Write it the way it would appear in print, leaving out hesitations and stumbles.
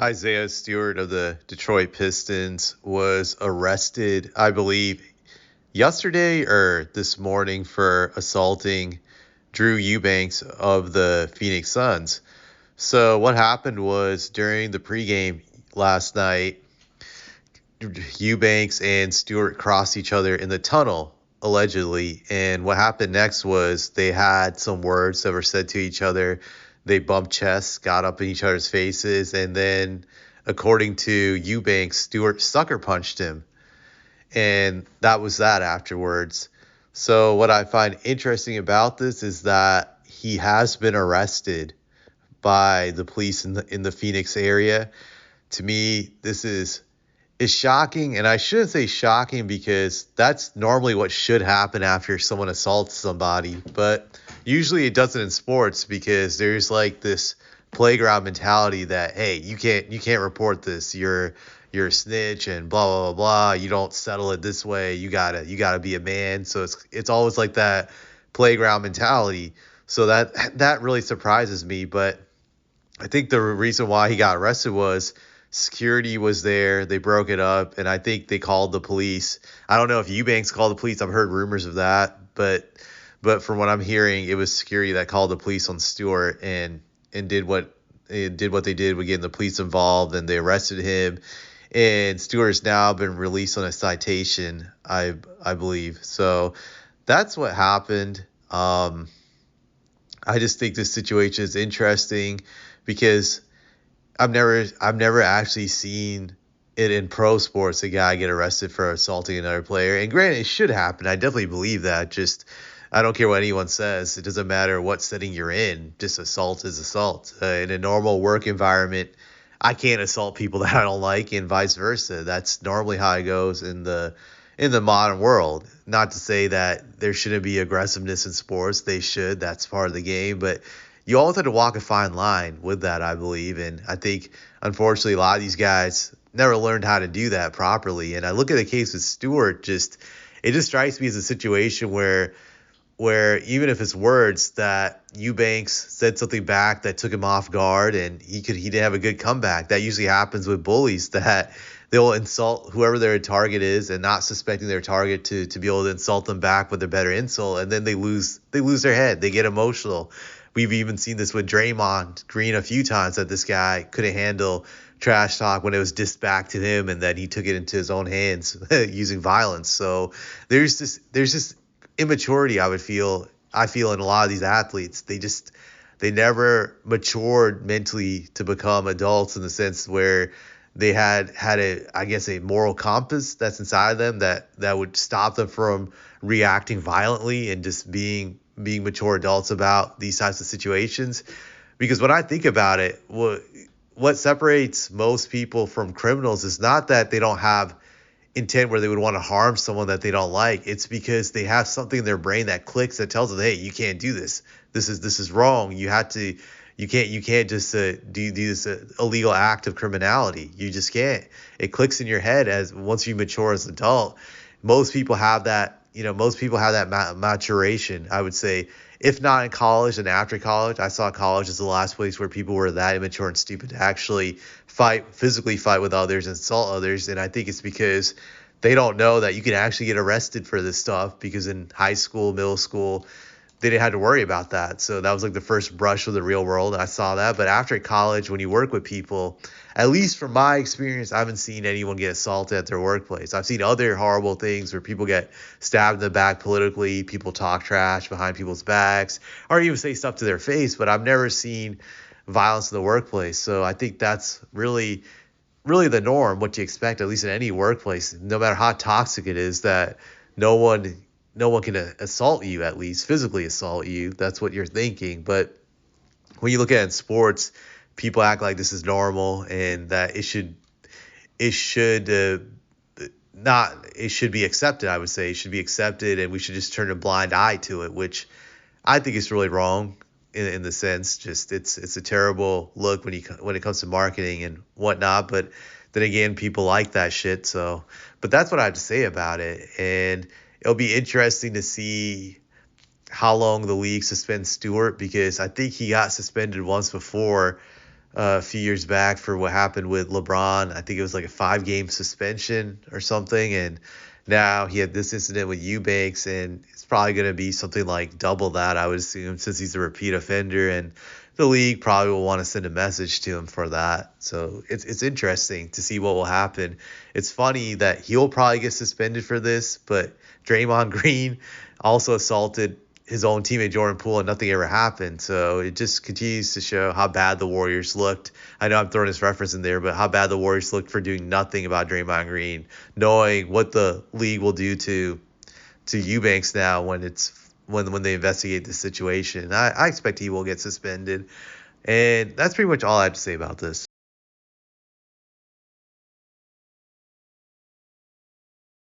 Isaiah Stewart of the Detroit Pistons was arrested, I believe, yesterday or this morning for assaulting Drew Eubanks of the Phoenix Suns. So what happened was during the pregame last night, Eubanks and Stewart crossed each other in the tunnel, allegedly. And what happened next was they had some words that were said to each other. They bumped chests, got up in each other's faces, and then, according to Eubanks, Stewart sucker punched him. And that was that afterwards. So what I find interesting about this is that he has been arrested by the police in the Phoenix area. To me, this is shocking, and I shouldn't say shocking because that's normally what should happen after someone assaults somebody, but usually it doesn't in sports because there's like this playground mentality that, hey, you can't report this, you're a snitch and blah blah blah blah, you don't settle it this way, you gotta be a man. So it's always like that playground mentality. So that really surprises me. But I think the reason why he got arrested was security was there. They broke it up, and I think they called the police. I don't know if Eubanks called the police. I've heard rumors of that, but from what I'm hearing, it was security that called the police on Stewart and did what they did with getting the police involved, and they arrested him. And Stewart's now been released on a citation, I believe. So that's what happened. I just think this situation is interesting because I've never actually seen it in pro sports, a guy get arrested for assaulting another player. And granted, it should happen. I definitely believe that. Just I don't care what anyone says. It doesn't matter what setting you're in. Just assault is assault. In a normal work environment, I can't assault people that I don't like, and vice versa. That's normally how it goes in the modern world. Not to say that there shouldn't be aggressiveness in sports. They should. That's part of the game. But you always have to walk a fine line with that, I believe. And I think, unfortunately, a lot of these guys never learned how to do that properly. And I look at the case with Stewart, it just strikes me as a situation where even if it's words that Eubanks said something back that took him off guard and he didn't have a good comeback. That usually happens with bullies, that they'll insult whoever their target is and not suspecting their target to be able to insult them back with a better insult, and then they lose their head. They get emotional. We've even seen this with Draymond Green a few times, that this guy couldn't handle trash talk when it was dissed back to him, and that he took it into his own hands using violence. So there's just immaturity. I feel in a lot of these athletes. They never matured mentally to become adults, in the sense where they had a moral compass that's inside of them that would stop them from reacting violently and just being mature adults about these types of situations. Because when I think about it, what separates most people from criminals is not that they don't have intent where they would want to harm someone that they don't like. It's because they have something in their brain that clicks, that tells them, hey, you can't do this. This is wrong. You can't just do this illegal act of criminality. You just can't. It clicks in your head as once you mature as an adult. Most people have that. Most people have that maturation, I would say, if not in college and after college. I saw college as the last place where people were that immature and stupid to actually physically fight with others, insult others. And I think it's because they don't know that you can actually get arrested for this stuff, because in high school, middle school, they didn't have to worry about that. So that was like the first brush with the real world. I saw that. But after college, when you work with people, at least from my experience, I haven't seen anyone get assaulted at their workplace. I've seen other horrible things where people get stabbed in the back politically, people talk trash behind people's backs, or even say stuff to their face, but I've never seen violence in the workplace. So I think that's really, really the norm, what you expect, at least in any workplace, no matter how toxic it is, that no one can assault you, at least physically assault you. That's what you're thinking. But when you look at it in sports, people act like this is normal, and that it should be accepted. I would say it should be accepted, and we should just turn a blind eye to it, which I think is really wrong in the sense. Just it's a terrible look when it comes to marketing and whatnot. But then again, people like that shit. So, but that's what I have to say about it, and it'll be interesting to see how long the league suspends Stewart, because I think he got suspended once before a few years back for what happened with LeBron. I think it was like a 5-game suspension or something. And now he had this incident with Eubanks, and it's probably going to be something like double that, I would assume, since he's a repeat offender. And the league probably will want to send a message to him for that. So it's interesting to see what will happen. It's funny that he'll probably get suspended for this, but Draymond Green also assaulted his own teammate Jordan Poole, and nothing ever happened. So it just continues to show how bad the Warriors looked. I know I'm throwing this reference in there, but how bad the Warriors looked for doing nothing about Draymond Green, knowing what the league will do to Eubanks now when they investigate the situation. I expect he will get suspended, and that's pretty much all I have to say about this.